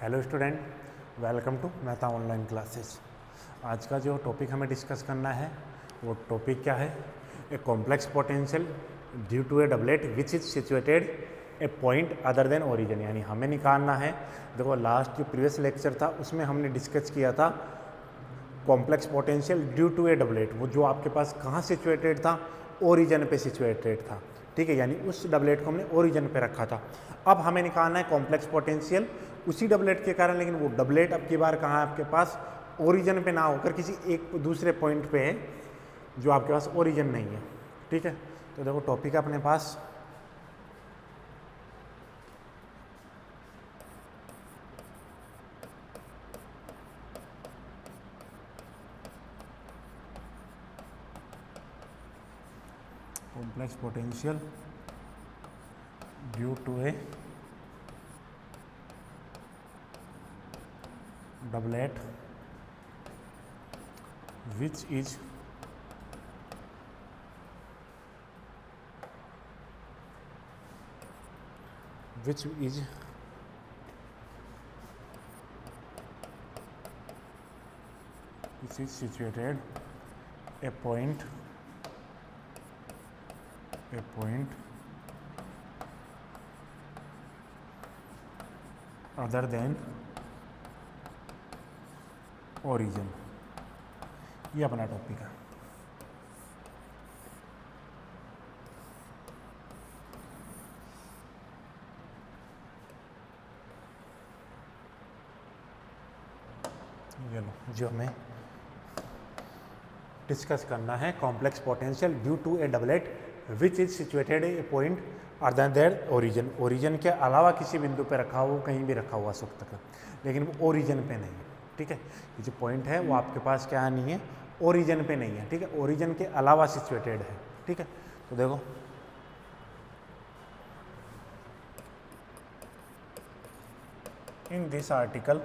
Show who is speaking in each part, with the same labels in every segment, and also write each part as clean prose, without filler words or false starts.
Speaker 1: Hello student, welcome to Mehta online classes. आज का जो टॉपिक हमें डिस्कस करना है वो टॉपिक क्या है? A complex potential due to a doublet which is situated a point other than origin. यानी हमें निकालना है, देखो लास्ट जो प्रीवियस लेक्चर था उसमें हमने डिस्कस किया था complex potential due to a doublet, वो जो आपके पास कहाँ सिचुएटेड था? ओरिजिन पे सिचुएटेड था। ठीक है, यानी उस डबलेट को हमने ओरिजिन पे रखा था। अब हमें निकालना है कॉम्प्लेक्स पोटेंशियल उसी डबलेट के कारण, लेकिन वो डबलेट अब की बार कहाँ है आपके पास? ओरिजिन पे ना होकर किसी एक दूसरे पॉइंट पे है जो आपके पास ओरिजिन नहीं है। ठीक है, तो देखो टॉपिक अपने पास complex potential due to a doublet which is situated a point other than origin. ये अपना टॉपिक है। ये लो, जो हमें डिस्कस करना है complex potential due to a doublet which is situated a point other than origin. Origin के अलावा किसी बिंदु पे रखा हो, कहीं भी रखा हुआ सुख तक, लेकिन वो ओरिजिन पे नहीं है। ठीक है, ये जो पॉइंट है वो आपके पास क्या नहीं है? ओरिजिन पे नहीं है। ठीक है, ओरिजिन के अलावा सिचुएटेड है। ठीक है, तो देखो इन this article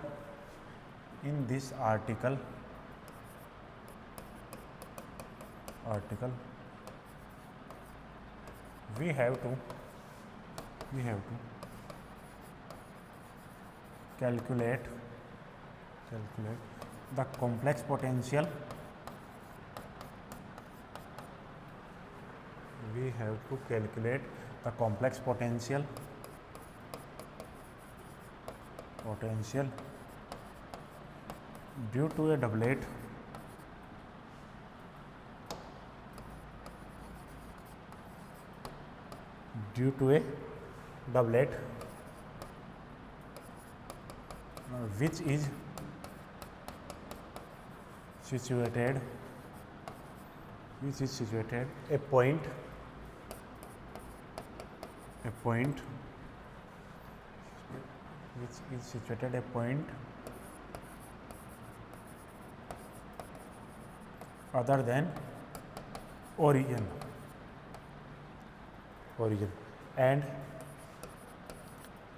Speaker 1: we have to calculate the complex potential. We have to calculate the complex potential due to a doublet which is situated a point other than origin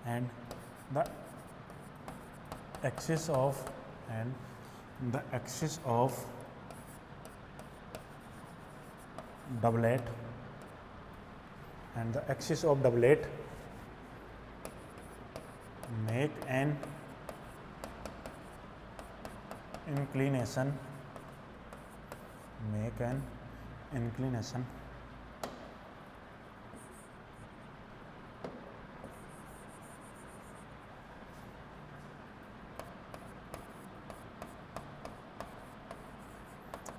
Speaker 1: and the axis of doublet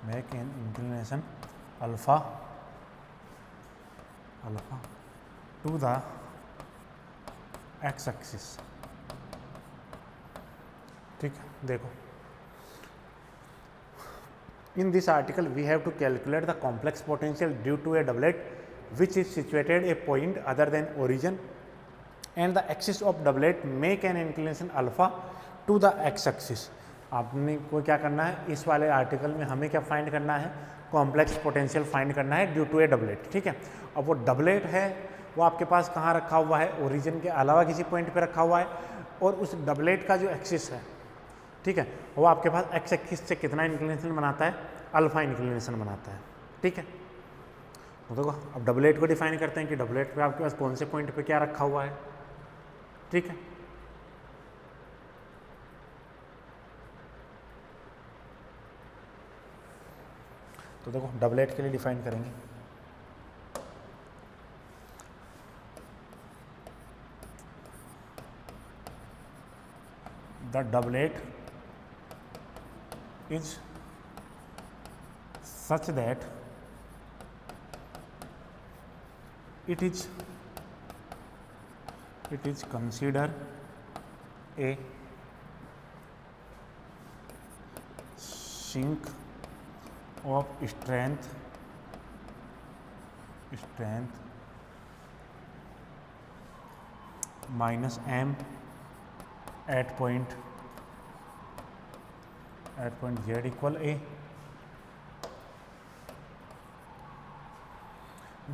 Speaker 1: make an inclination alpha to the x axis। ठीक है, देखो in this article we have to calculate the complex potential due to a doublet which is situated a point other than origin and the axis of doublet make an inclination alpha to the x axis। आपने को क्या करना है इस वाले article में? हमें क्या फाइंड करना है? कॉम्प्लेक्स पोटेंशियल फाइंड करना है ड्यू टू ए डबलेट। ठीक है, अब वो डबलेट है वो आपके पास कहाँ रखा हुआ है? ओरिजिन के अलावा किसी पॉइंट पे रखा हुआ है, और उस डबलेट का जो एक्सिस है, ठीक है, वो आपके पास एक्स एक्सिस से कितना इंक्लिनेशन बनाता है? अल्फा इंक्लिनेशन बनाता है। ठीक है, तो देखो अब डबलेट को डिफाइन करते हैं कि डबलेट पे आपके पास कौन से पॉइंट पे क्या रखा हुआ है। ठीक है, तो देखो डबलेट के लिए डिफाइन करेंगे, the doublet is such that it is consider a sink of strength minus m at point z equal a.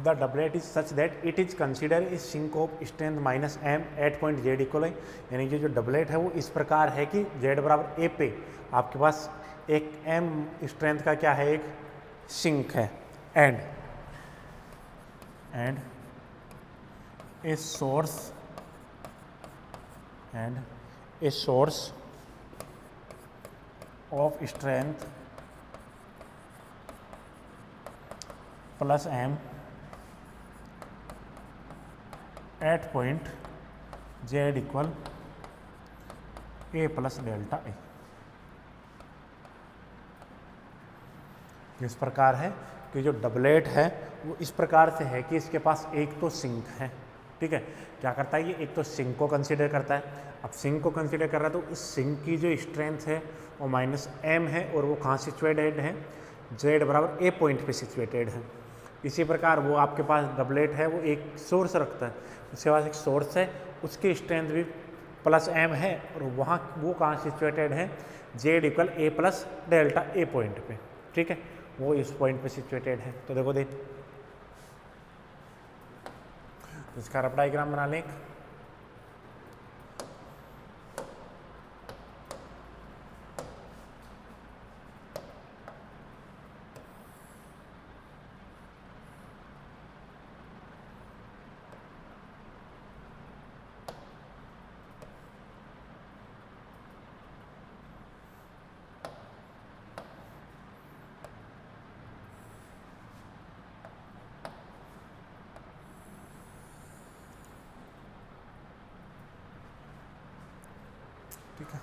Speaker 1: The doublet is such that it is considered a sink of strength minus m at point z equal है, यानी कि जो doublet है वो इस प्रकार है कि z बराबर a पे आपके पास एक m स्ट्रेंथ का क्या है, एक सिंक है, and a source of strength plus m at point z equal a plus delta A. इस प्रकार है कि जो डबलेट है वो इस प्रकार से है कि इसके पास एक तो सिंक है, ठीक है, क्या करता है ये, एक तो सिंक को कंसीडर करता है। अब सिंक को कंसीडर कर रहा है तो उस सिंक की जो स्ट्रेंथ है वो माइनस m है, और वो कहाँ सिचुएटेड है, z बराबर a पॉइंट पे सिचुएटेड है। इसी प्रकार वो आपके पास डबलेट है वो एक सोर्स रखता है, उसके पास एक सोर्स है, उसकी स्ट्रेंथ भी प्लस m है, और वहाँ वो कहाँ सिचुएटेड है, z equal a plus delta a point पे, ठीक है, वो इस पॉइंट पे सिचुएटेड है। तो देखो इसका रफ डायग्राम बना लें। ठीक है,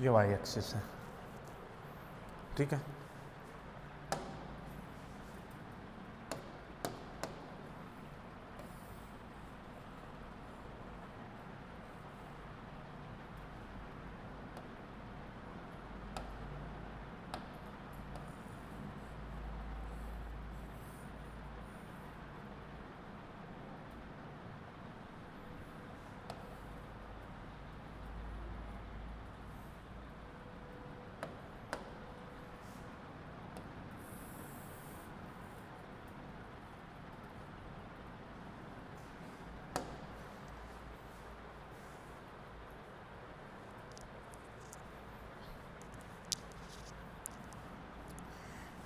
Speaker 1: ये वाई एक्सिस है, ठीक है।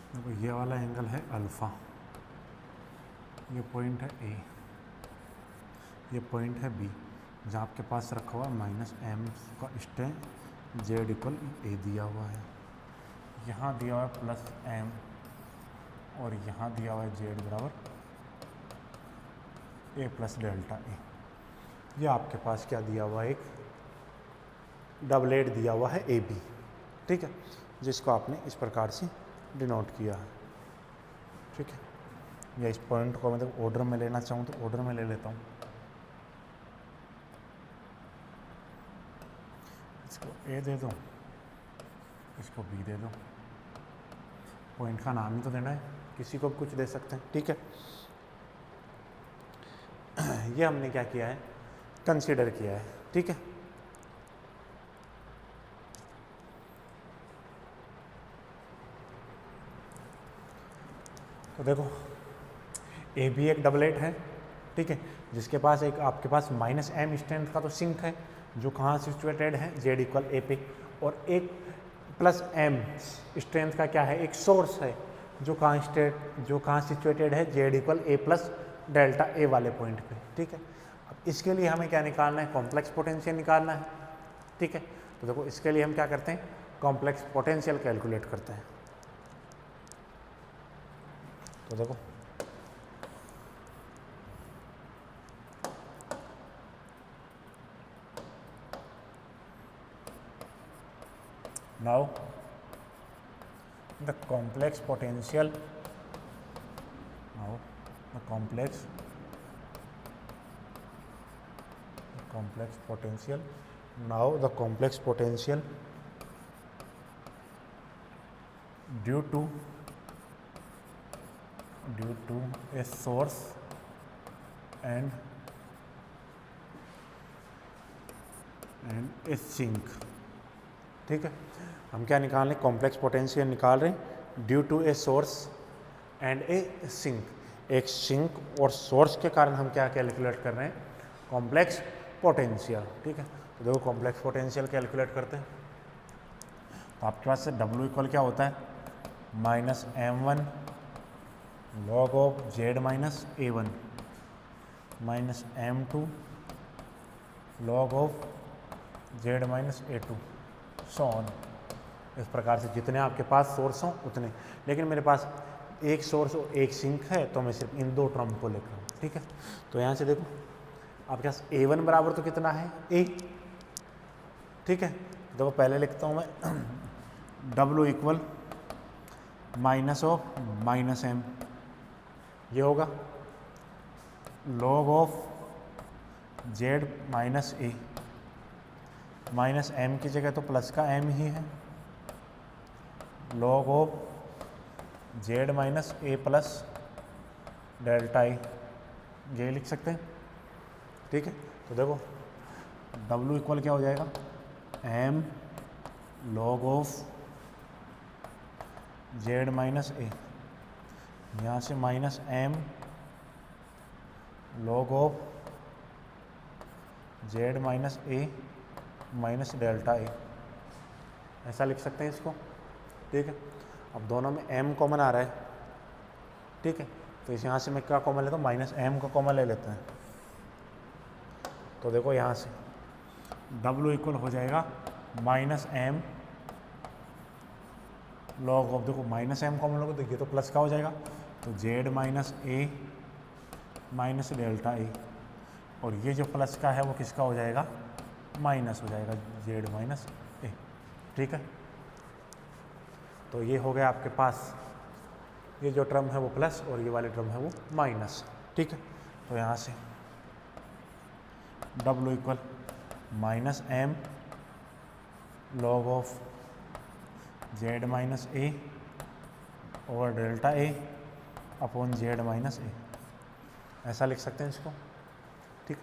Speaker 1: देखो ये वाला एंगल है अल्फ़ा, ये पॉइंट है ए, ये पॉइंट है बी, जहाँ आपके पास रखा हुआ माइनस एम का स्टेन जेड इक्वल ए दिया हुआ है, यहाँ दिया हुआ है प्लस एम, और यहाँ दिया हुआ है जेड बराबर ए प्लस डेल्टा ए। ये आपके पास क्या दिया हुआ है, एक डबलेट दिया हुआ है ए बी, ठीक है, जिसको आपने इस प्रकार से डिनोट किया है, ठीक है। या इस पॉइंट को मतलब ऑर्डर में लेना चाहूँ तो ऑर्डर में ले लेता हूँ। इसको ए दे दो, इसको बी दे दो, पॉइंट का नाम ही तो देना है, किसी को भी कुछ दे सकते हैं, ठीक है। ये हमने क्या किया है, कंसीडर किया है, ठीक है। तो देखो ए भी एक डबलेट है, ठीक है, जिसके पास एक आपके पास माइनस एम स्ट्रेंथ का तो सिंक है, जो कहाँ सिचुएटेड है, जेड इक्वल ए पे, और एक प्लस एम स्ट्रेंथ का क्या है, एक सोर्स है, जो कहाँ सिचुएटेड है, Z equal A plus delta ए वाले पॉइंट पे, ठीक है। अब इसके लिए हमें क्या निकालना है, कॉम्प्लेक्स पोटेंशियल निकालना है, ठीक है। तो देखो इसके लिए हम क्या करते हैं, कॉम्प्लेक्स पोटेंशियल कैलकुलेट करते हैं। तो देखो now the complex potential, now the complex potential, now the complex potential due to a source and a sink, ठीक है। हम क्या निकाल रहे हैं, कॉम्प्लेक्स पोटेंशियल निकाल रहे हैं due to a source and a sink, एक सिंक और सोर्स के कारण हम क्या कैलकुलेट कर रहे हैं, कॉम्प्लेक्स पोटेंशियल, ठीक है। तो देखो कॉम्प्लेक्स पोटेंशियल कैलकुलेट करते हैं, तो आपके पास से W इक्वल क्या होता है, minus M1 log of Z minus A1 minus M2 log of Z minus A2 so on. इस प्रकार से जितने आपके पास सोर्स हों उतने, लेकिन मेरे पास एक सोर्स और एक सिंक है, तो मैं सिर्फ इन दो टर्म को लिख रहा हूँ, ठीक है। तो यहाँ से देखो आपके पास A1 बराबर तो कितना है, A, ठीक है। देखो पहले लिखता हूँ मैं W equal minus of minus M, ये होगा log of Z minus A, minus M की जगह तो प्लस का M ही है, log of Z minus A plus delta A, ये लिख सकते हैं, ठीक है। तो देखो W इक्वल क्या हो जाएगा, M log of Z minus A, यहाँ से minus M log of Z minus A minus delta A, ऐसा लिख सकते हैं इसको, ठीक है। अब दोनों में M कॉमन आ रहा है, ठीक है, तो इस यहाँ से मैं क्या कॉमन लेता हूँ, माइनस M का कॉमन ले लेते हैं। तो देखो यहाँ से W इक्वल हो जाएगा माइनस M लॉग ऑफ, देखो माइनस M कॉमन लोगे तो ये तो प्लस का हो जाएगा, तो Z minus A minus delta A, और ये जो प्लस का है वो किसका हो जाएगा, माइनस हो जाएगा, जेड माइनस ए, ठीक है। तो ये हो गया आपके पास, ये जो टर्म है वो प्लस और ये वाली टर्म है वो माइनस, ठीक है। तो यहाँ से W equal minus M log of Z minus A और delta A upon Z minus A, ऐसा लिख सकते हैं इसको, ठीक,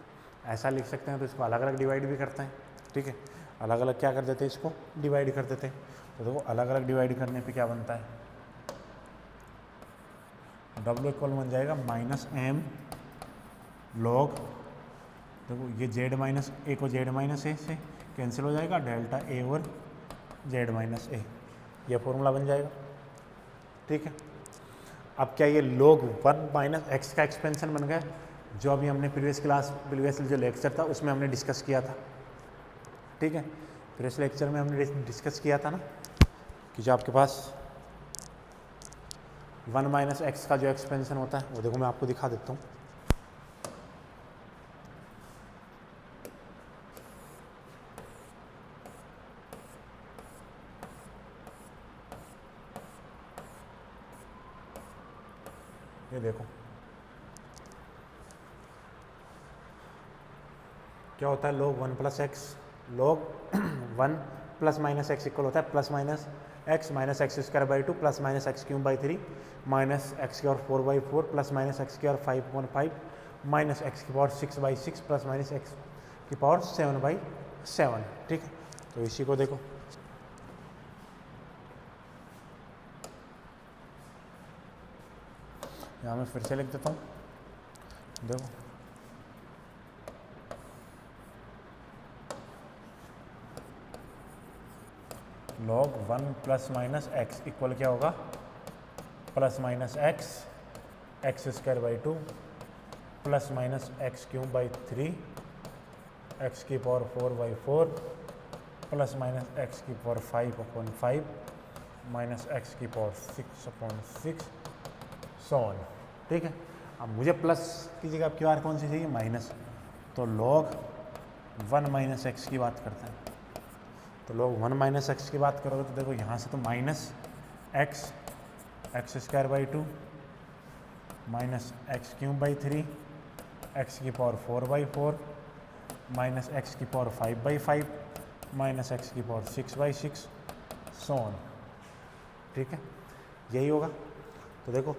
Speaker 1: ऐसा लिख सकते हैं। तो इसको अलग अलग डिवाइड भी करते हैं, ठीक है, अलग अलग क्या कर देते हैं, इसको डिवाइड कर देते हैं। तो देखो अलग अलग डिवाइड करने पे क्या बनता है, W इक्वल बन जाएगा माइनस M लॉग, देखो ये जेड माइनस ए को जेड माइनस ए से कैंसिल हो जाएगा, डेल्टा ए और जेड माइनस ए, यह फॉर्मूला बन जाएगा, ठीक है। अब क्या ये log 1 माइनस एक्स का एक्सपेंशन बन गया, जो अभी हमने प्रीवियस जो लेक्चर था उसमें हमने डिस्कस किया था, ठीक है। प्रीवियस लेक्चर में हमने डिस्कस किया था ना कि जो आपके पास 1 माइनस एक्स का जो एक्सपेंशन होता है, वो देखो मैं आपको दिखा देता हूँ। ये देखो क्या होता है, log 1 plus X, log 1 plus minus X equal होता है plus minus X square by 2 plus minus X cube by 3 minus X की पावर 4 बाई 4 प्लस माइनस एक्स की पावर 5/5 माइनस एक्स की पावर 6/6 प्लस माइनस एक्स की power 7/7। ठीक है, तो इसी को देखो यहाँ मैं फिर से लिख देता हूँ। देखो log 1 plus minus X equal क्या होगा, plus minus X square by 2 plus minus X cube by 3 x की पावर 4/4 प्लस माइनस एक्स की पावर 5/5 माइनस एक्स की पावर 6/6 सो ऑन। ठीक है, अब मुझे प्लस की जगह अब क्यू कौन सी चाहिए, माइनस, तो log 1 माइनस एक्स की बात करते हैं। तो log 1 माइनस एक्स की बात करोगे तो देखो यहाँ से तो minus X square by 2 minus X cube by 3 x की पावर 4/4 माइनस एक्स की पावर 5/5 माइनस एक्स की पावर 6/6 सो ऑन। ठीक है, यही होगा। तो देखो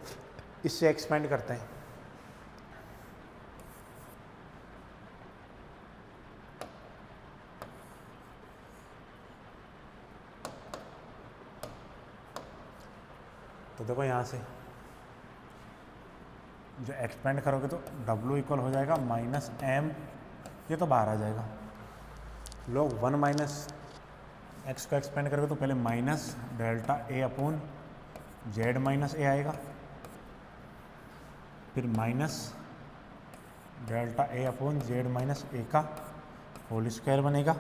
Speaker 1: इससे एक्सपेंड करते हैं, तो देखो यहाँ से जो एक्सपेंड करोगे तो W इक्वल हो जाएगा माइनस एम, ये तो बाहर आ जाएगा। log 1 माइनस एक्स को एक्सपेंड करोगे तो पहले minus delta A upon Z minus ए आएगा, फिर minus delta A upon Z minus A का होल स्क्वायर बनेगा,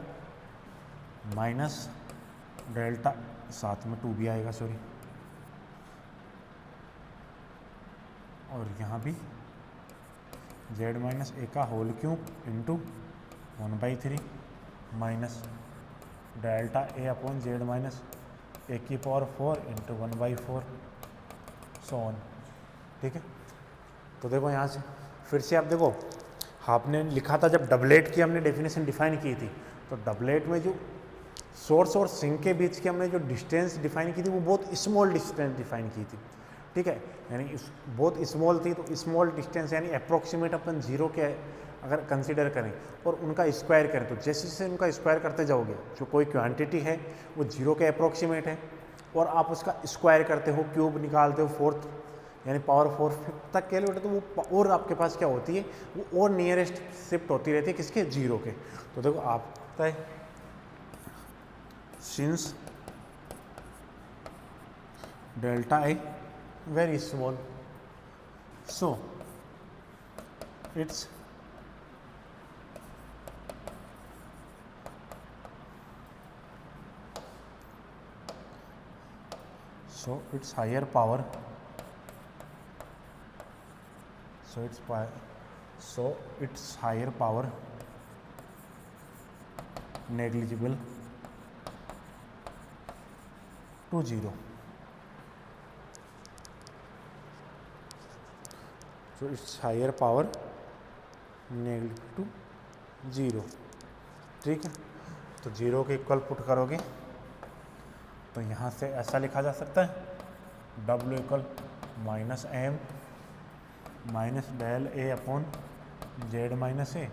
Speaker 1: माइनस डेल्टा, साथ में 2 भी आएगा सॉरी, और यहाँ भी जेड माइनस ए का whole cube into 1/3 minus delta A upon Z minus A की पावर 4 इंटू 1/4 सो ऑन। ठीक है, तो देखो यहाँ से फिर से आप देखो, आपने लिखा था जब डबलेट की हमने डेफिनेशन डिफाइन की थी, तो डबलेट में जो सोर्स और सिंक के बीच की हमने जो डिस्टेंस डिफाइन की थी वो बहुत स्मॉल डिस्टेंस डिफाइन की थी। ठीक है, यानी बहुत स्मॉल थी, तो स्मॉल डिस्टेंस यानी अप्रोक्सीमेट अपन 0 के अगर कंसीडर करें और उनका स्क्वायर करें, तो जैसे जैसे उनका स्क्वायर करते जाओगे जो कोई क्वांटिटी है वो 0 के अप्रोक्सीमेट है, और आप उसका स्क्वायर करते हो, क्यूब निकालते हो, फोर्थ यानी पावर 4 तक कैलकुलेट, तो वो और आपके पास क्या होती है, वो और नियरेस्ट शिफ्ट होती रहती है किसके, 0 के। तो देखो आप पता है since delta A very small, so it's higher power, so its higher power negligible to 0, so its higher power negative to 0। ठीक है, तो 0 के इक्वल पुट करोगे तो यहाँ से ऐसा लिखा जा सकता है, W equal minus M minus del A upon Z minus A,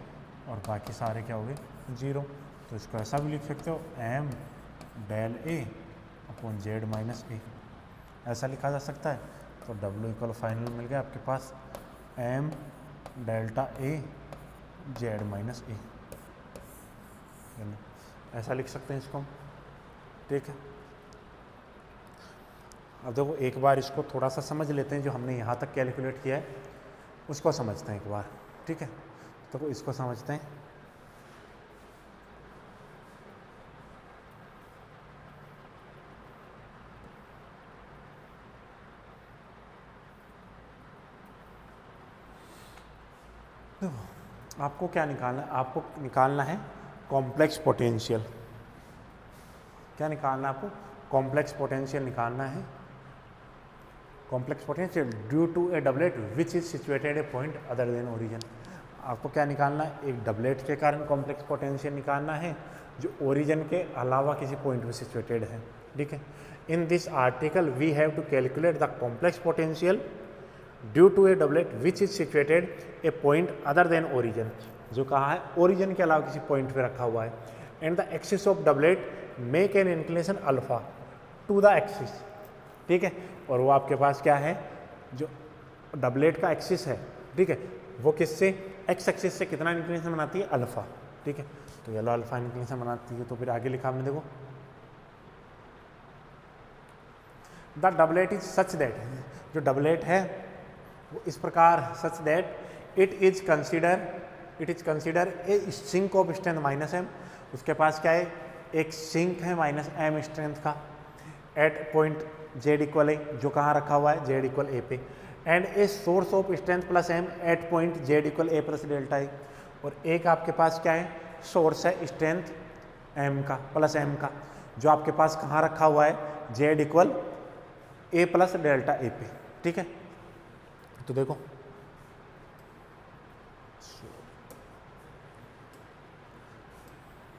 Speaker 1: और बाकी सारे क्या हो गए 0। तो इसको ऐसा भी लिख सकते हो, M del A upon Z minus A, ऐसा लिखा जा सकता है। तो W इक्वल फाइनल मिल गया आपके पास M delta A Z minus A, ऐसा लिख सकते हैं इसको हम। ठीक है, अब देखो एक बार इसको थोड़ा सा समझ लेते हैं, जो हमने यहाँ तक कैलकुलेट किया है उसको समझते हैं एक बार। ठीक है, तो इसको समझते हैं। देखो आपको क्या निकालना है, आपको निकालना है कॉम्प्लेक्स पोटेंशियल। क्या निकालना है आपको, कॉम्प्लेक्स पोटेंशियल निकालना है। Complex potential due to a doublet which is situated a point other than origin. आपको क्या निकालना है, एक डबलेट के कारण कॉम्प्लेक्स पोटेंशियल निकालना है जो ओरिजिन के अलावा किसी पॉइंट में सिचुएटेड है, ठीक है। In this article we have to calculate the complex potential due to a doublet which is situated a point other than origin, जो कहा है ओरिजिन के अलावा किसी पॉइंट पे रखा हुआ है। And the axis of doublet make an inclination alpha two the axis, ठीक है। और वो आपके पास क्या है, जो डबलेट का एक्सिस है, ठीक है, वो किससे, एक्स एक्सिस से कितना इंक्लिनेशन बनाती है, अल्फा, ठीक है। तो ये लो अल्फा इंक्लिनेशन बनाती है। तो फिर आगे लिखा हमने, देखो the doublet is such that, जो डबलेट है वो इस प्रकार, such that it is consider a sink of strength minus M, उसके पास क्या है, एक सिंक है माइनस एम स्ट्रेंथ का at point Z equal A, जो कहाँ रखा हुआ है, जेड इक्वल ए पे, and a source of strength plus M at point Z equal A plus delta A. और एक आपके पास क्या है, सोर्स है स्ट्रेंथ एम का प्लस एम का, जो आपके पास कहाँ रखा हुआ है, Z equal A plus delta ए पे, ठीक है। तो देखो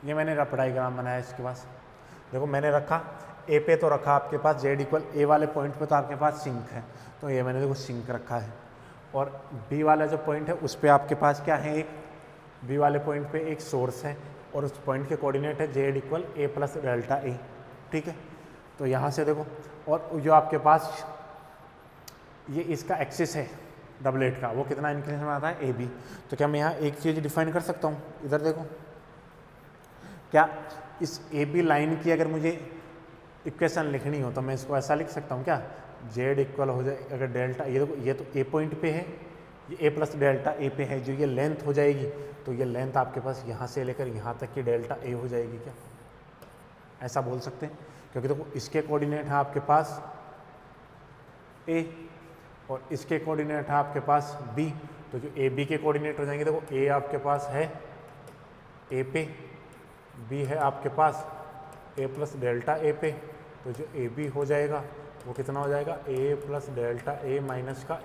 Speaker 1: ये मैंने रफ डायग्राम बनाया इसके पास, देखो मैंने रखा ए पे, तो रखा आपके पास जेड इक्वल ए वाले पॉइंट पे तो आपके पास सिंक है, तो ये मैंने देखो सिंक रखा है। और बी वाला जो पॉइंट है उस पे आपके पास क्या है, एक बी वाले पॉइंट पे एक सोर्स है और उस पॉइंट के कोऑर्डिनेट है Z equal A plus delta ए, ठीक है। तो यहाँ से देखो, और जो आपके पास ये इसका एक्सिस है डबलेट का, वो कितना इंक्लिनेशन आता है, ए बी। तो क्या मैं यहाँ एक चीज़ डिफाइन कर सकता हूँ, इधर देखो, क्या इस ए बी लाइन की अगर मुझे इक्वेशन लिखनी हो तो मैं इसको ऐसा लिख सकता हूँ क्या, जेड इक्वल हो जाए, अगर डेल्टा, ये देखो ये तो ए पॉइंट पे है, ये ए प्लस डेल्टा ए पे है, जो ये लेंथ हो जाएगी, तो ये लेंथ आपके पास यहाँ से लेकर यहाँ तक की डेल्टा ए हो जाएगी, क्या ऐसा बोल सकते हैं। क्योंकि देखो इसके कोऑर्डिनेट है आपके पास ए और इसके कोऑर्डिनेट है आपके पास बी, तो जो ए बी के कोऑर्डिनेट हो जाएंगे, देखो ए आपके पास है ए पे, बी है आपके पास ए प्लस डेल्टा ए पे, तो जो ए बी हो जाएगा वो कितना हो जाएगा, ए प्लस डेल्टा ए माइनस का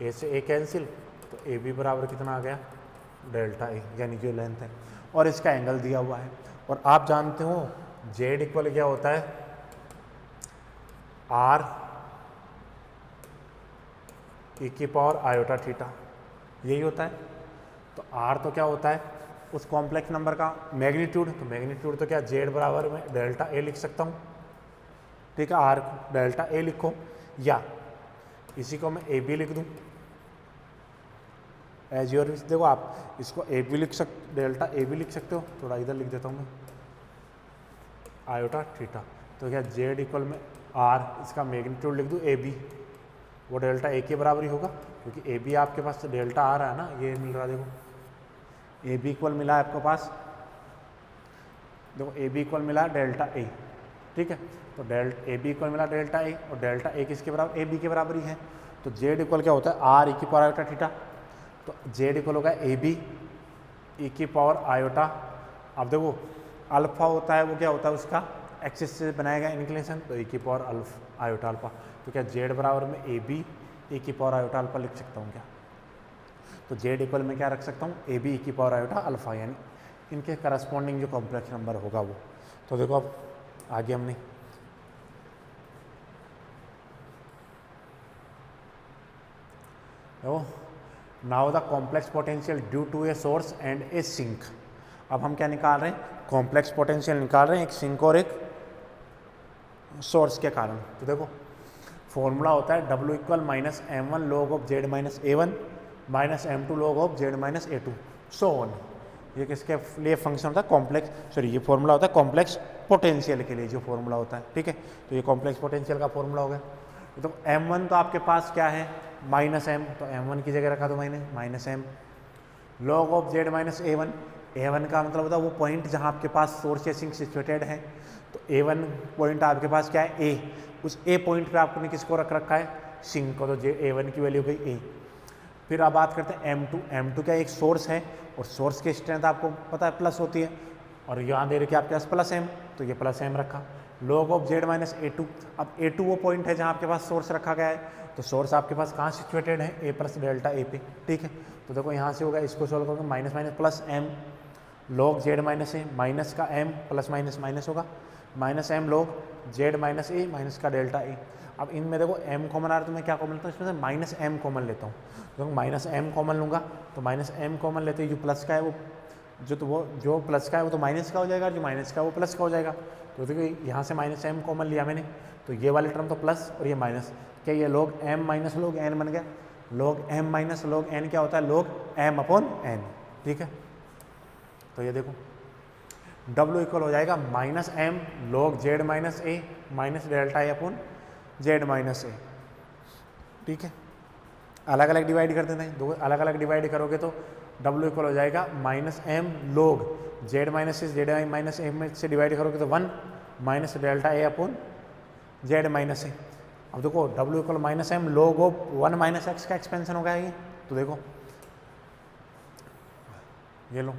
Speaker 1: ए से ए कैंसिल, तो ए बी बराबर कितना आ गया, डेल्टा ए, यानी जो लेंथ है, और इसका एंगल दिया हुआ है। और आप जानते हो जेड इक्वल क्या होता है, आर ई की पावर आयोटा थीटा, यही होता है। तो आर तो क्या होता है, उस कॉम्प्लेक्स नंबर का मैग्नीट्यूड, तो मैग्नीट्यूड तो क्या, जेड बराबर में डेल्टा ए लिख सकता हूँ, ठीक है, आर डेल्टा ए लिखो, या इसी को मैं ए बी लिख दूँ एज योर विश। देखो आप इसको ए बी लिख सकते, डेल्टा ए बी लिख सकते हो, थोड़ा इधर लिख देता हूँ मैं, आयोटा थीटा। तो क्या जेड इक्वल में आर, इसका मैग्नीट्यूड लिख दूँ ए बी, वो डेल्टा ए के बराबर ही होगा, क्योंकि ए बी आपके पास डेल्टा आ रहा है ना, ये मिल रहा है, देखो ए बी इक्वल मिला है आपके पास, देखो ए बी इक्वल मिला डेल्टा ए, ठीक है। तो ए बी इक्वल मिला डेल्टा ए, और डेल्टा ए किसके बराबर, ए बी के बराबर ही है। तो जेड इक्वल क्या होता है, आर ई की पावर आयोटा थीटा, तो जेड इक्वल होगा ए बी ई की पावर आयोटा। अब देखो अल्फा होता है, वो क्या होता है, उसका एक्सिस से बनाया गया इंक्लिनेशन, तो ई की पावर अल्फा आयोटा अल्फा, तो क्या जेड बराबर में ए बी ई की पावर आयोटा अल्फा लिख सकता हूँ क्या। तो जेड इक्वल में क्या रख सकता हूँ, ए बी ई की पावर आयोटा अल्फा, यानी इनके करस्पॉन्डिंग जो कॉम्प्लेक्स नंबर होगा वो। तो देखो अब आगे हमने now the complex potential due to a source and a sink. अब हम क्या निकाल रहे हैं, कॉम्प्लेक्स पोटेंशियल निकाल रहे हैं एक सिंक और एक सोर्स के कारण। तो देखो फॉर्मूला होता है W equal minus M one log of Z minus A one minus M two log of Z minus A two, so on. ये किसके लिए फंक्शन होता है, कॉम्प्लेक्स, सॉरी ये फॉर्मूला होता है कॉम्प्लेक्स पोटेंशियल के लिए जो फॉर्मूला होता है, ठीक है। तो ये कॉम्प्लेक्स पोटेंशियल का फॉर्मूला हो गया। तो m1 तो आपके पास क्या है, माइनस एम, तो m1 की जगह रखा तो मैंने minus M log of Z minus A one. A1 का मतलब होता है वो पॉइंट जहाँ आपके पास सोर्स या सिंक सिचुएटेड है। तो A1 पॉइंट आपके पास क्या है, A, उस A पॉइंट पे आपने किसको रख रखा है, सिंक को, तो A1 की वैल्यू गई A। फिर आप बात करते हैं M2 क्या एक सोर्स है, और सोर्स की स्ट्रेंथ आपको पता है प्लस होती है, और यहाँ दे रखी आपके पास प्लस एम, तो ये प्लस एम रखा। log of z minus A2। अब A2 वो पॉइंट है जहाँ आपके पास सोर्स रखा गया है, तो सोर्स आपके पास कहाँ सिचुएटेड है, A प्लस डेल्टा A पे, ठीक है। तो देखो यहाँ से होगा, इसको सोल्व करोगे minus minus plus m log z minus A, minus का m प्लस माइनस माइनस होगा, minus m log z minus A minus का डेल्टा A। अब इनमें देखो m कॉमन आ रहा है तो मैं क्या कॉमन लेता हूँ, इसमें से माइनस m कॉमन लेता हूँ। तो माइनस m कॉमन लूँगा तो माइनस m कॉमन लेते ही जो प्लस का है वो जो प्लस का है वो तो माइनस का हो जाएगा, जो माइनस का है वो प्लस का हो जाएगा। तो देखो यहाँ से माइनस m कॉमन लिया मैंने, तो ये वाली टर्म तो प्लस और ये माइनस, क्या ये log m minus log n बन गया। log m minus log n क्या होता है, log m अपॉन n, ठीक है। तो ये देखो W इक्वल हो जाएगा minus m log z minus a minus delta a upon z minus a, ठीक है। अलग अलग डिवाइड कर देते हैं, दो अलग अलग डिवाइड करोगे तो W इक्वल हो जाएगा minus m log z minus a, z minus a में से डिवाइड करोगे तो 1 minus delta a upon z minus a। अब देखो W equal minus m log of 1 minus x का एक्सपेंशन हो गया ये, तो देखो ये लो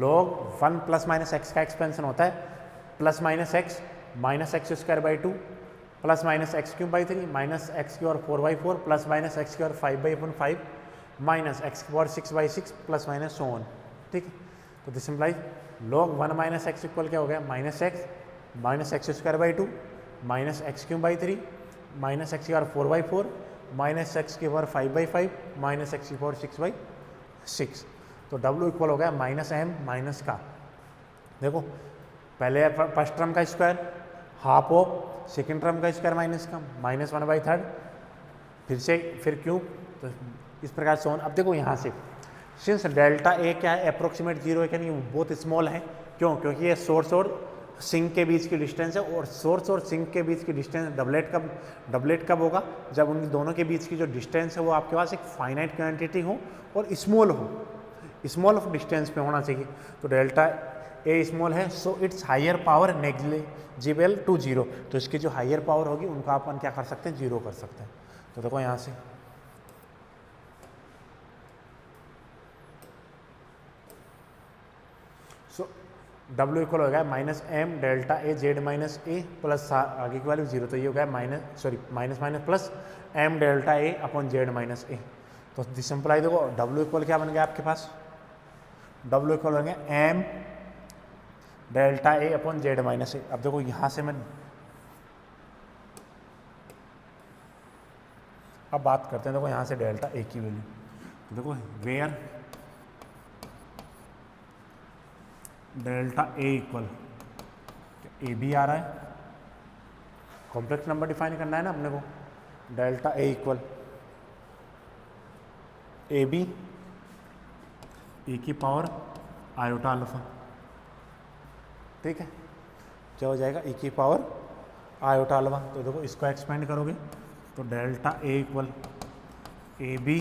Speaker 1: log 1 प्लस माइनस एक्स का एक्सपेंशन होता है plus minus X square by 2 plus minus X cube by 3 minus X की और 4/4 प्लस माइनस एक्स की और 5/5 माइनस एक्स की और 6/6 प्लस माइनस सो ऑन, ठीक है। तो this implies log 1 minus X equal क्या हो गया, minus X square by 2 minus X cube by 3 minus X की और 4/4 माइनस एक्स की और 5/5 माइनस एक्स की और 6/6। तो W इक्वल हो गया माइनस m माइनस का, देखो पहले फर्स्ट टर्म का square half of second term का स्क्वायर माइनस का माइनस 1/3 फिर क्यूब, तो इस प्रकार से ऑन। अब देखो यहाँ से सिंस डेल्टा ए क्या है, अप्रोक्सीमेट 0 है, यानी बहुत स्मॉल है, क्यों, क्योंकि ये सोर्स और सिंक के बीच की डिस्टेंस है, और सोर्स और सिंक के बीच की डिस्टेंस डबलेट कब होगा, जब उन दोनों के बीच की जो डिस्टेंस है वो आपके पास एक फाइनाइट क्वांटिटी हो और स्मॉल हो, स्मॉल ऑफ डिस्टेंस पे होना चाहिए। तो डेल्टा ए स्मॉल है, so its higher power negligible to 0। तो इसकी जो हायर पावर होगी उनका अपन क्या कर सकते हैं, 0 कर सकते हैं। तो देखो यहाँ से सो W इक्वल हो गया minus m delta A Z minus A plus आगे की वैल्यू 0, तो ये हो गया minus plus m delta A upon Z minus ए। तो सिंपलाई देखो W इक्वल क्या बन गया आपके पास, W इक्वल हो गया m delta A upon Z minus ए। अब देखो यहाँ से मैं अब बात करते हैं, देखो यहाँ से डेल्टा ए की वैल्यू, तो देखो where delta A equal A B आ रहा है, कॉम्प्लेक्स नंबर डिफाइन करना है ना अपने को, delta A equal A B A की पावर आयोटा अल्फा, ठीक है। क्या हो जाएगा, ए की पावर आयोटा अल्फा। तो देखो इसको एक्सपेंड करोगे तो delta A equal A B,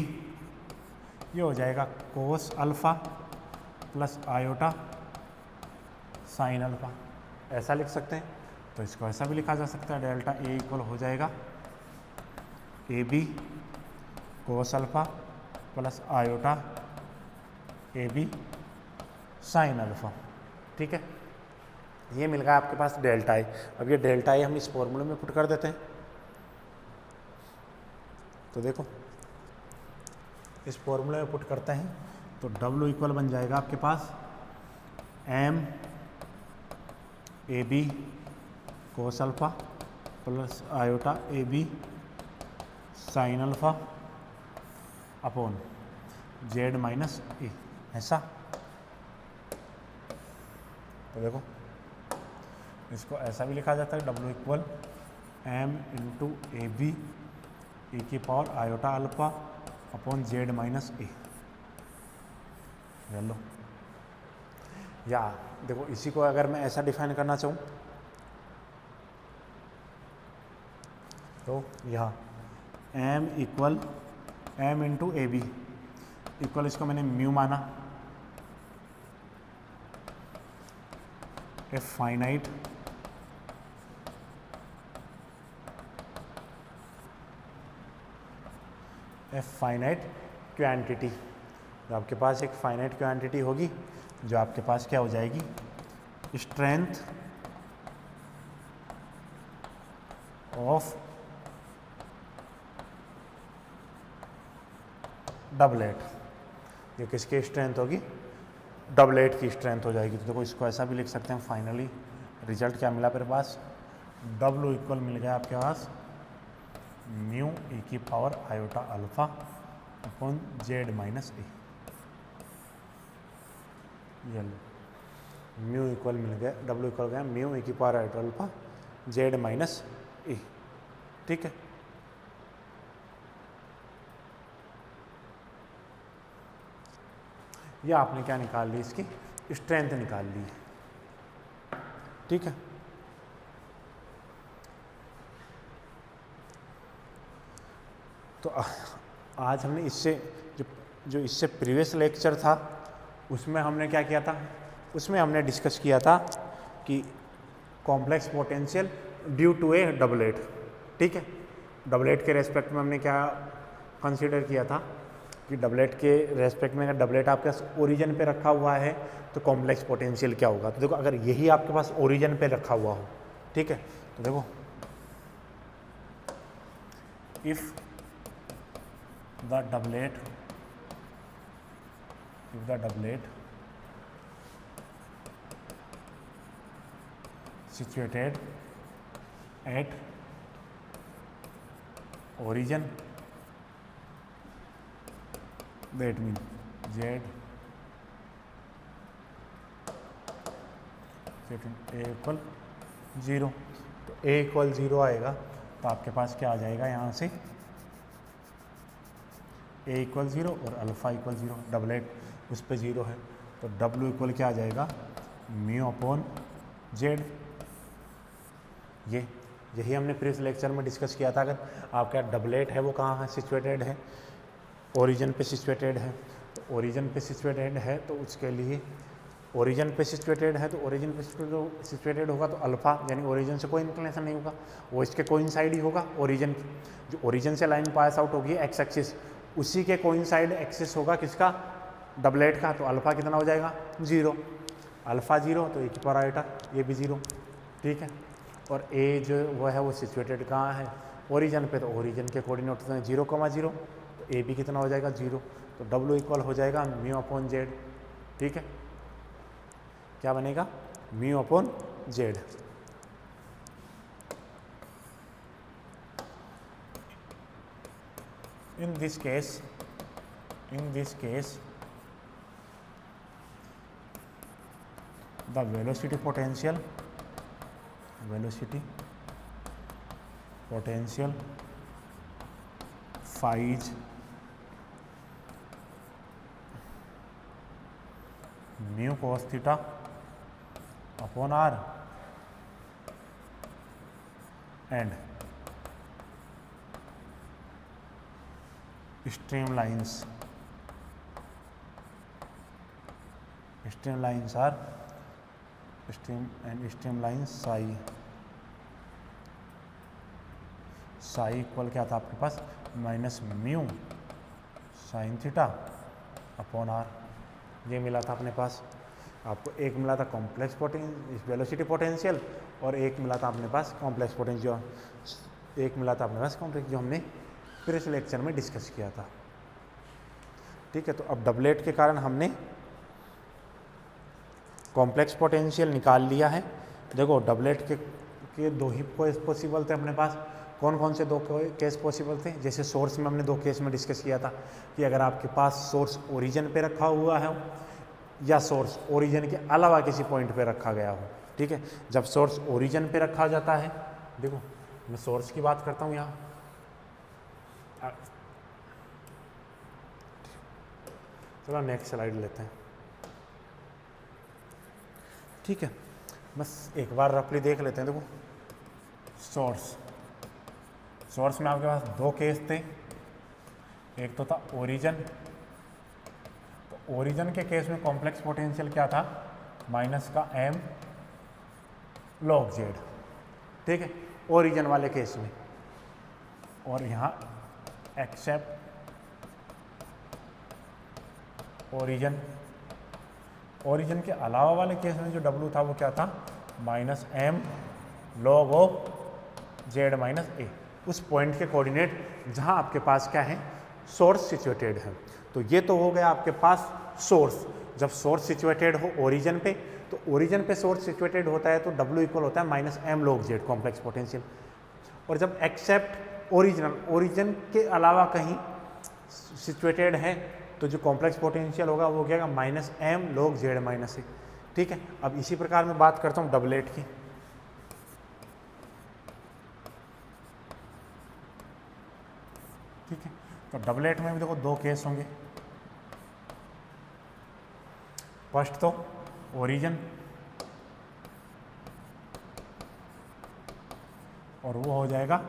Speaker 1: ये हो जाएगा cos alpha plus iota sine alpha, ऐसा लिख सकते हैं। तो इसको ऐसा भी लिखा जा सकता है, डेल्टा ए इक्वल हो जाएगा A B cos alpha plus iota A B sine alpha, ठीक है। ये मिल गया आपके पास डेल्टा ए। अब ये डेल्टा ए हम इस फॉर्मूले में पुट कर देते हैं, तो देखो इस फॉर्मूले में पुट करते हैं तो W इक्वल बन जाएगा आपके पास m A B cos alpha plus iota A B sine alpha upon Z minus A, ऐसा। तो देखो इसको ऐसा भी लिखा जाता है, W equal m into A B A की power iota alpha upon Z minus A, लो। या देखो इसी को अगर मैं ऐसा डिफाइन करना चाहूँ तो यहाँ m equal m into A B equal, इसको मैंने म्यू माना, ए फाइनाइट क्वांटिटी। तो आपके पास एक फाइनाइट क्वांटिटी होगी जो आपके पास क्या हो जाएगी, स्ट्रेंथ ऑफ डबलेट, ये किसकी स्ट्रेंथ होगी, डबलेट की स्ट्रेंथ हो जाएगी। तो देखो इसको ऐसा भी लिख सकते हैं, फाइनली रिजल्ट क्या मिला मेरे पास, W इक्वल मिल गया आपके पास म्यू e की power iota alpha upon Z minus A, ये म्यू इक्वल मिल गया, W इक्वल गया म्यू e की power iota alpha Z minus A, ठीक है। ये आपने क्या निकाल ली, इसकी स्ट्रेंथ निकाल ली है, ठीक है। तो आज हमने इससे जो इससे प्रीवियस लेक्चर था उसमें हमने क्या किया था, उसमें हमने डिस्कस किया था कि complex potential due to a doublet, ठीक है। डबलेट के रेस्पेक्ट में हमने क्या कंसीडर किया था कि डबलेट के रेस्पेक्ट में अगर डबलेट आपके पास ओरिजिन पे रखा हुआ है तो कॉम्प्लेक्स पोटेंशियल क्या होगा। तो देखो अगर यही आपके पास ओरिजिन पे रखा हुआ हो, ठीक है, तो देखो if the doublet situated at origin, that means Z A equal 0, तो A इक्वल 0 आएगा तो आपके पास क्या आ जाएगा, यहाँ से A इक्वल 0 और अल्फ़ा इक्वल 0, डबलेट उस पर 0 है, तो W इक्वल क्या आ जाएगा, म्यू अपॉन जेड। यही हमने प्रीवियस लेक्चर में डिस्कस किया था। अगर आपका डबलेट है वो कहाँ है, सिचुएटेड है, ओरिजिन पे सिचुएटेड है, तो ओरिजिन पे सिचुएटेड है तो उसके लिए ओरिजिन पे सिचुएटेड है, तो ओरिजिन पे सिचुएटेड होगा तो अल्फ़ा यानी ओरिजिन से कोई इंक्लिनेशन नहीं होगा, वो इसके कोइंसाइड ही होगा। ओरिजिन जो ओरिजिन से लाइन पास आउट होगी एक्स एक्सिस, उसी के कोइंसाइड एक्सिस होगा किसका, डबलेट का, तो अल्फ़ा कितना हो जाएगा 0, अल्फ़ा 0 तो ए की पावर आयोटा ये भी 0, ठीक है। और ए जो वो है वो सिचुएटेड कहाँ है, ओरिजिन पे, तो ओरिजिन के कोऑर्डिनेट होते हैं 0,0, तो ए भी कितना हो जाएगा 0, तो W इक्वल हो जाएगा म्यू अपॉन जेड, ठीक है। क्या बनेगा, mu upon Z. In this case the velocity potential phi is mu cos theta upon r and streamlines are streamlines psi equal क्या था आपके पास, minus mu sine theta upon R, ये मिला था अपने पास। आपको एक मिला था कॉम्प्लेक्स वेलोसिटी पोटेंशियल और एक मिला था अपने पास कॉम्प्लेक्स पोटेंशियल, एक मिला था अपने पास कॉम्प्लेक्स, जो हमने प्रीवियस लेक्चर में डिस्कस किया था, ठीक है। तो अब डबलेट के कारण हमने कॉम्प्लेक्स पोटेंशियल निकाल लिया है। देखो डबलेट के दो ही केस पॉसिबल थे अपने पास, कौन कौन से दो केस पॉसिबल थे, जैसे सोर्स में हमने दो केस में डिस्कस किया था कि अगर आपके पास सोर्स ओरिजिन पे रखा हुआ है या सोर्स ओरिजिन के अलावा किसी पॉइंट पे रखा गया हो, ठीक है। जब सोर्स ओरिजिन पे रखा जाता है, देखो मैं सोर्स की बात करता हूँ यहाँ, चलो नेक्स्ट स्लाइड लेते हैं, ठीक है। बस एक बार रफली देख लेते हैं। देखो सोर्स में आपके पास दो केस थे, एक तो था ओरिजिन, तो ओरिजिन के केस में कॉम्प्लेक्स पोटेंशियल क्या था, माइनस का m log z, ठीक है, ओरिजिन वाले केस में। और यहाँ एक्सेप्ट ओरिजिन के अलावा वाले केस में जो W था वो क्या था, minus m log of Z minus A, उस पॉइंट के कोऑर्डिनेट जहाँ आपके पास क्या है, सोर्स सिचुएटेड है। तो ये तो हो गया आपके पास सोर्स। जब सोर्स सिचुएटेड हो ओरिजिन पे, तो ओरिजिन पे सोर्स सिचुएटेड होता है तो W इक्वल होता है minus M log Z complex potential. और जब एक्सेप्ट ओरिजिनल, ओरिजिन के अलावा कहीं सिचुएटेड है, तो जो कॉम्प्लेक्स पोटेंशियल होगा वो क्या होगा, minus M log Z minus A. ठीक है, अब इसी प्रकार मैं बात करता हूँ डबलेट की। ठीक है, तो डबलेट में भी देखो दो केस होंगे। फर्स्ट तो ओरिजिन, और वो हो जाएगा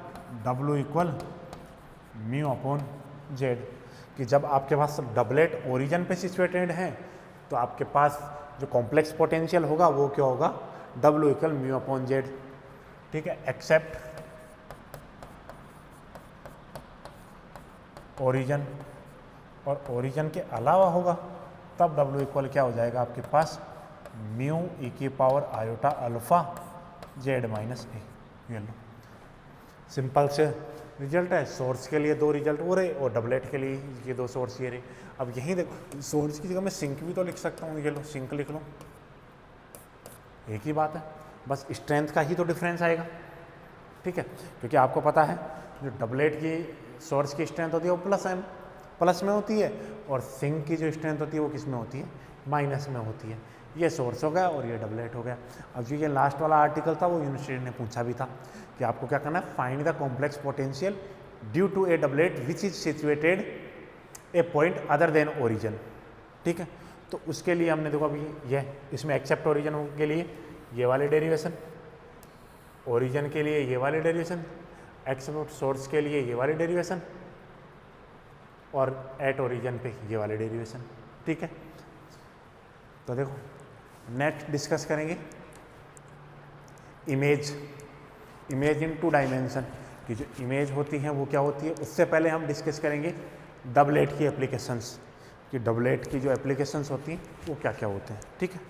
Speaker 1: W equal mu upon Z, कि जब आपके पास डबलेट ओरिजिन पे सिचुएटेड है तो आपके पास जो कॉम्प्लेक्स पोटेंशियल होगा वो क्या होगा, W equal mu upon Z. ठीक है, एक्सेप्ट ओरिजिन, और ओरिजिन के अलावा होगा तब W इक्वल क्या हो जाएगा आपके पास, म्यू ई की power iota alpha Z minus A. ये लो, सिंपल से रिजल्ट है। सोर्स के लिए दो रिजल्ट हो रहे और डबलेट के लिए ये दो सोर्स ये रहे। अब यहीं देखो, सोर्स की जगह मैं सिंक भी तो लिख सकता हूँ, ये लो सिंक लिख लो, एक ही बात है, बस स्ट्रेंथ का ही तो डिफरेंस आएगा। ठीक है, क्योंकि आपको पता है जो डबलेट की सोर्स की स्ट्रेंथ होती है वो प्लस एम, प्लस में होती है, और सिंक की जो स्ट्रेंथ होती है वो किस में होती है, माइनस में होती है। ये सोर्स हो गया और ये डबलेट हो गया। अब जो ये लास्ट वाला आर्टिकल था वो यूनिवर्सिटी ने पूछा भी था कि आपको क्या करना है, find the complex potential due to a doublet which is situated a point other than origin. ठीक है, तो उसके लिए हमने देखो अभी ये इसमें एक्सेप्ट ओरिजिन के लिए ये वाले डेरिवेशन, ओरिजिन के लिए ये वाले डेरिवेशन, एक्सेप्ट सोर्स के लिए ये वाले डेरिवेशन, और एट ओरिजिन पे ये वाले डेरिवेशन। ठीक है, तो देखो नेक्स्ट डिस्कस करेंगे इमेज, इमेज इन 2 डायमेंशन की जो इमेज होती है वो क्या होती है। उससे पहले हम डिस्कस करेंगे डबलेट की एप्लीकेशंस, कि डबलेट की जो एप्लीकेशंस होती हैं वो क्या क्या होते हैं। ठीक है।